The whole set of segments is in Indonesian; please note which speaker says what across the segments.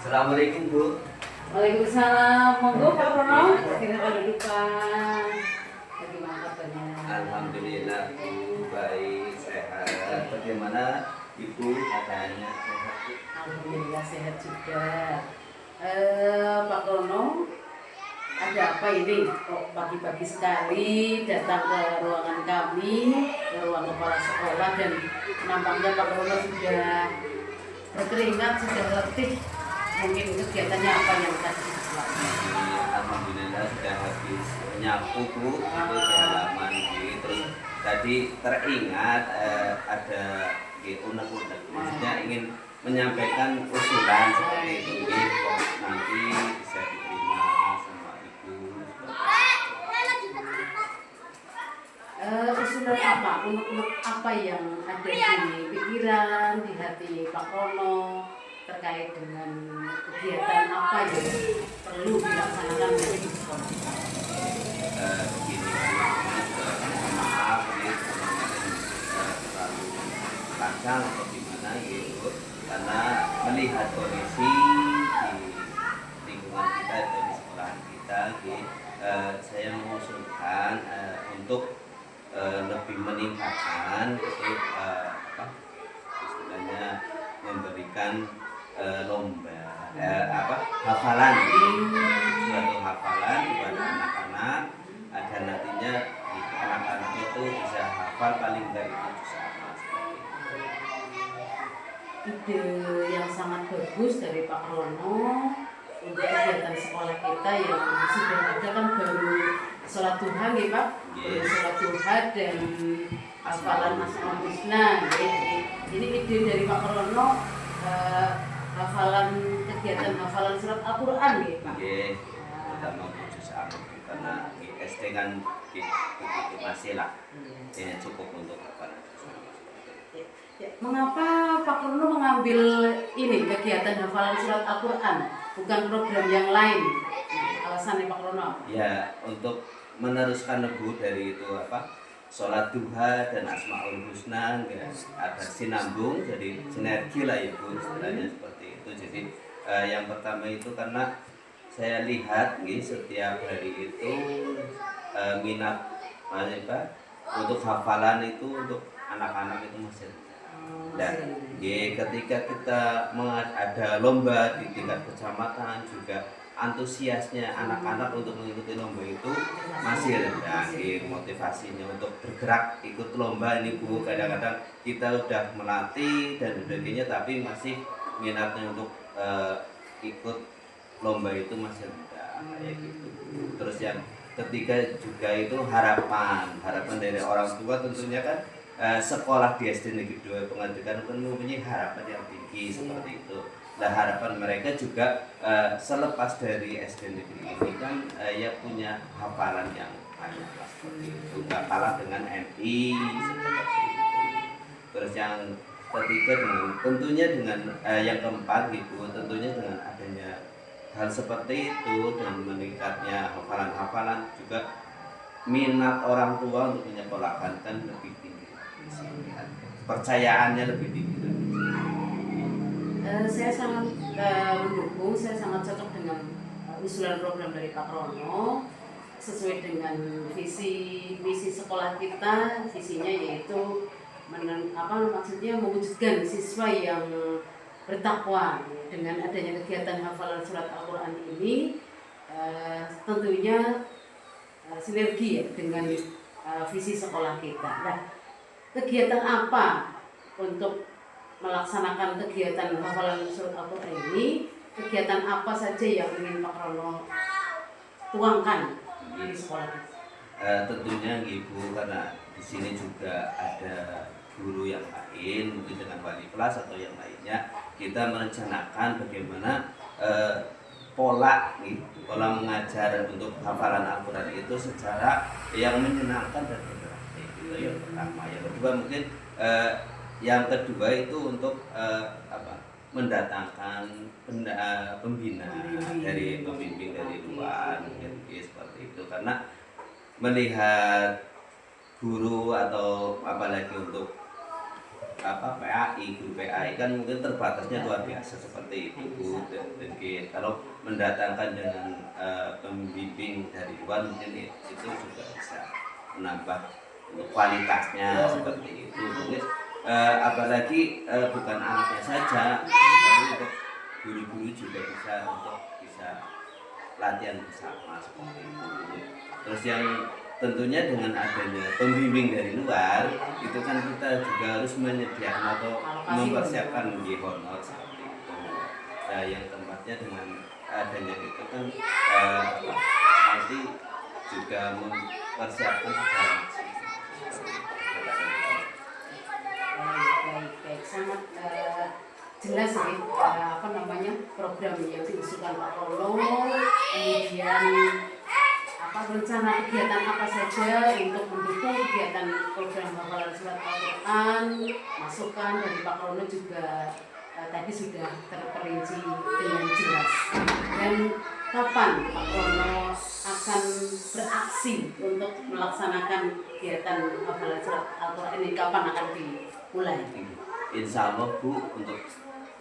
Speaker 1: Assalamualaikum Bu.
Speaker 2: Waalaikumsalam. Monggo Pak Rono, kita kedudukan. Bagaimana kabarnya?
Speaker 1: Alhamdulillah baik, sehat. Bagaimana Ibu keadaannya? Sehat?
Speaker 2: Alhamdulillah sehat juga. Pak Rono, ada apa ini? Kok pagi-pagi sekali datang ke ruangan kami, ke ruang kepala sekolah, dan nampaknya Pak Rono sudah berkeringat, sudah letih. Mungkin kegiatannya apa yang tadi dilakukan?
Speaker 1: Alhamdulillah sudah habis nyapu Bu, itu di halaman gitu. Terus tadi teringat ada unek-unek, maksudnya ingin menyampaikan usulan seperti itu, kok nanti bisa diterima sama Ibu.
Speaker 2: Usulan apa? Unek-unek apa yang ada di pikiran, di hati Pak Rono terkait dengan kegiatan apa yang perlu dilaksanakan di sekolah?
Speaker 1: Begini Bu, mohon maaf ini terlalu panjang atau gimana gitu, karena melihat kondisi di lingkungan kita atau di sekolah kita gitu, saya mengusulkan untuk lebih meningkatkan itu istilahnya memberikan lomba hafalan, suatu hafalan kepada anak-anak agar nantinya anak-anak itu bisa hafal paling enggak itu juz amma seperti itu.
Speaker 2: Ide yang sangat bagus dari Pak Rono untuk kegiatan sekolah kita yang sudah ada kan baru sholat duha nih Pak, baru sholat duha dan hafalan Asmaul Husna. Ini ide dari Pak Rono, kegiatan hafalan surat Al-Quran nih Pak.
Speaker 1: Terutama juz amma karena di SD kan begitu masih lah, ya cukup untuk hafalan.
Speaker 2: Ya, mengapa Pak Rono mengambil ini kegiatan hafalan surat Al-Quran, bukan program yang lain? Alasannya Pak Rono apa?
Speaker 1: Ya, untuk meneruskan Bu dari itu sholat duha dan Asmaul Husna enggak ada sinambung, jadi sinergi lah ya Bu, istilahnya seperti itu. Jadi yang pertama itu karena saya lihat nih setiap hari itu minat untuk hafalan itu untuk anak-anak itu masih rendah. Dan ketika kita ada lomba di tingkat kecamatan juga antusiasnya anak-anak untuk mengikuti lomba itu masih rendah. Motivasinya untuk bergerak ikut lomba ini Bu, kadang-kadang kita udah melatih dan sebagainya tapi masih minatnya untuk ikut lomba itu masih rendah kayak gitu. Terus yang ketiga juga itu harapan dari orang tua tentunya kan, sekolah di SD Negeri 2 Pengajian kan mempunyai harapan yang tinggi seperti itu. Nah harapan mereka juga selepas dari SD Negeri ini kan ya punya hafalan yang banyak lah seperti itu, nggak kalah dengan MI seperti itu. Terus yang ketiga tentunya dengan yang keempat gitu, tentunya dengan adanya hal seperti itu dan meningkatnya hafalan juga minat orang tua untuk menyekolahkan kan lebih tinggi. Percayaannya lebih tinggi.
Speaker 2: Saya sangat mendukung, saya sangat cocok dengan usulan program dari Pak Rono sesuai dengan visi misi sekolah kita. Visinya yaitu maksudnya mewujudkan siswa yang bertakwa. Dengan adanya kegiatan hafalan surat Al-Quran ini tentunya sinergi ya dengan visi sekolah kita. Nah, kegiatan apa untuk melaksanakan kegiatan hafalan surat Al-Quran ini? Kegiatan apa saja yang ingin Pak Rono tuangkan di sekolah kita?
Speaker 1: Tentunya Ibu, karena di sini juga ada guru yang lain, mungkin dengan wali kelas atau yang lainnya, kita merencanakan bagaimana pola mengajar untuk hafalan Al-Quran itu secara yang menyenangkan dan interaktif. Itu yang pertama. Yang kedua mungkin yang kedua itu untuk mendatangkan pembina dari pembimbing dari luar, mungkin seperti itu, karena melihat guru atau apalagi untuk PAI, guru PAI kan mungkin terbatasnya luar biasa seperti itu Bu. Dan kalau mendatangkan dengan pembimbing dari luar mungkin itu juga bisa menambah untuk kualitasnya seperti itu. Mungkin apalagi bukan anaknya saja, tapi untuk guru-guru juga bisa latihan bersama seperti itu. Terus yang tentunya dengan adanya pembimbing dari luar itu kan kita juga harus menyediakan atau mempersiapkan di honor seperti itu. Yang tempatnya dengan adanya itu kan nanti juga mempersiapkan secara
Speaker 2: baik, sangat jelas ya program yang diusulkan Pak Rolo, kemudian rencana kegiatan apa saja untuk mendukung kegiatan program hafalan surat Al-Quran, masukan dari Pak Rono juga tadi sudah terperinci dengan jelas. Dan kapan Pak Rono akan beraksi untuk melaksanakan kegiatan hafalan surat Al-Quran ini, kapan akan dimulai?
Speaker 1: Insya Allah Bu, untuk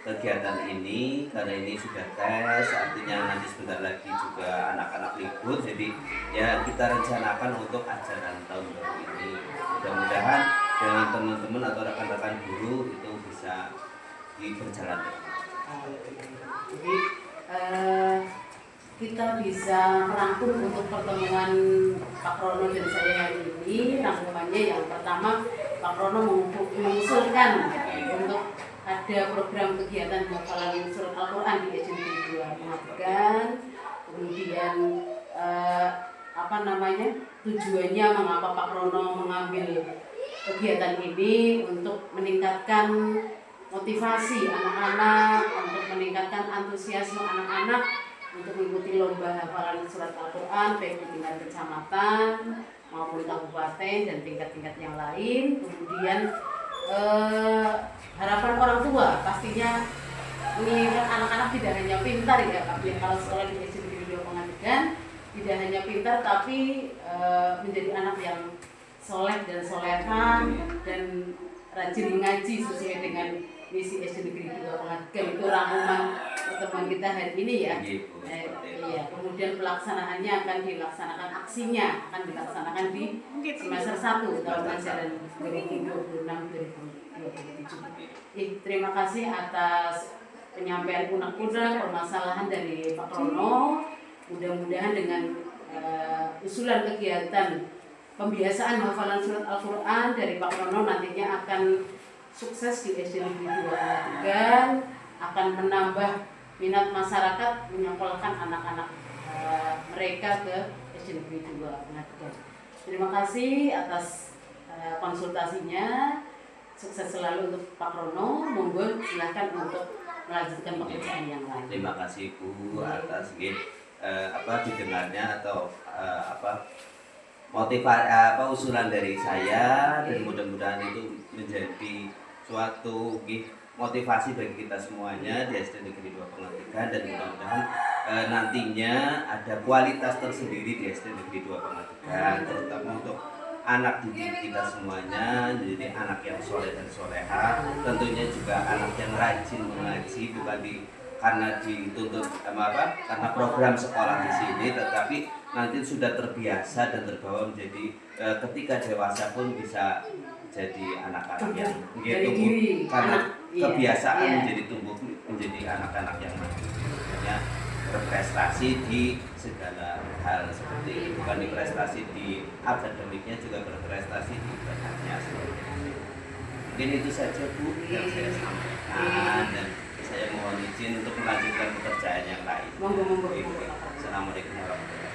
Speaker 1: kegiatan ini karena ini sudah tes, artinya nanti sebentar lagi juga anak-anak libur, jadi ya kita rencanakan untuk ajaran tahun baru ini. Mudah-mudahan dengan teman-teman atau rekan-rekan guru itu bisa diperjalankan.
Speaker 2: Jadi kita bisa merangkum untuk pertemuan Pak Rono dan saya hari ini. Rangkumannya yang pertama, Pak Rono mengusulkan untuk ada program kegiatan hafalan surat Al-Quran di SMP 2 Pengajian. Kemudian tujuannya mengapa Pak Rono mengambil kegiatan ini untuk meningkatkan motivasi anak-anak, untuk meningkatkan antusiasme anak-anak untuk mengikuti lomba hafalan surat Al-Quran baik di tingkat kecamatan maupun kabupaten dan tingkat-tingkat yang lain. Kemudian harapan orang tua pastinya menginginkan anak-anak tidak hanya pintar ya, tapi kalau sekolah di SMP 2 Pengajian tidak hanya pintar tapi menjadi anak yang soleh dan soleha dan rajin mengaji sesuai dengan misi SD Negeri 2 Pengajian. Itu rangkuman pertemuan kita hari ini ya. Iya, kemudian pelaksanaannya akan dilaksanakan, aksinya akan dilaksanakan di semester 1 tahun ajaran 2026-2027. Terima kasih atas penyampaian unek-unek permasalahan dari Pak Rono. Mudah-mudahan dengan usulan kegiatan pembiasaan hafalan surat Al-Quran dari Pak Rono nantinya akan sukses di SD Negeri 2 Pengajian, akan menambah minat masyarakat menyekolahkan anak-anak mereka ke SD Negeri 2 Pengajian. Terima kasih atas konsultasinya. Sukses selalu untuk Pak Rono. Monggo silahkan untuk melanjutkan pekerjaan yang lain.
Speaker 1: Terima kasih Bu atas didengarnya atau motivasi usulan dari saya, dan mudah-mudahan itu menjadi suatu motivasi bagi kita semuanya di SD Negeri 2 Pengajian, dan mudah-mudahan nantinya ada kualitas tersendiri di SD Negeri 2 Pengajian, terutama untuk anak didik kita semuanya jadi anak yang soleh dan soleha, tentunya juga anak yang rajin mengaji, bukan karena dituntut karena program sekolah di sini, tetapi nanti sudah terbiasa dan terbawa menjadi ketika dewasa pun bisa jadi anak-anak yang tumbuh karena kebiasaan menjadi tumbuh menjadi anak-anak yang nantinya berprestasi di segala hal seperti ini, bukan di prestasi di akademiknya, juga berprestasi di ibadahnya seperti itu. Mungkin itu saja Bu yang saya sampaikan, dan saya mohon izin untuk melanjutkan pekerjaan yang lain.
Speaker 2: Monggo.
Speaker 1: Assalamualaikum warahmatullahi wabarakatuh.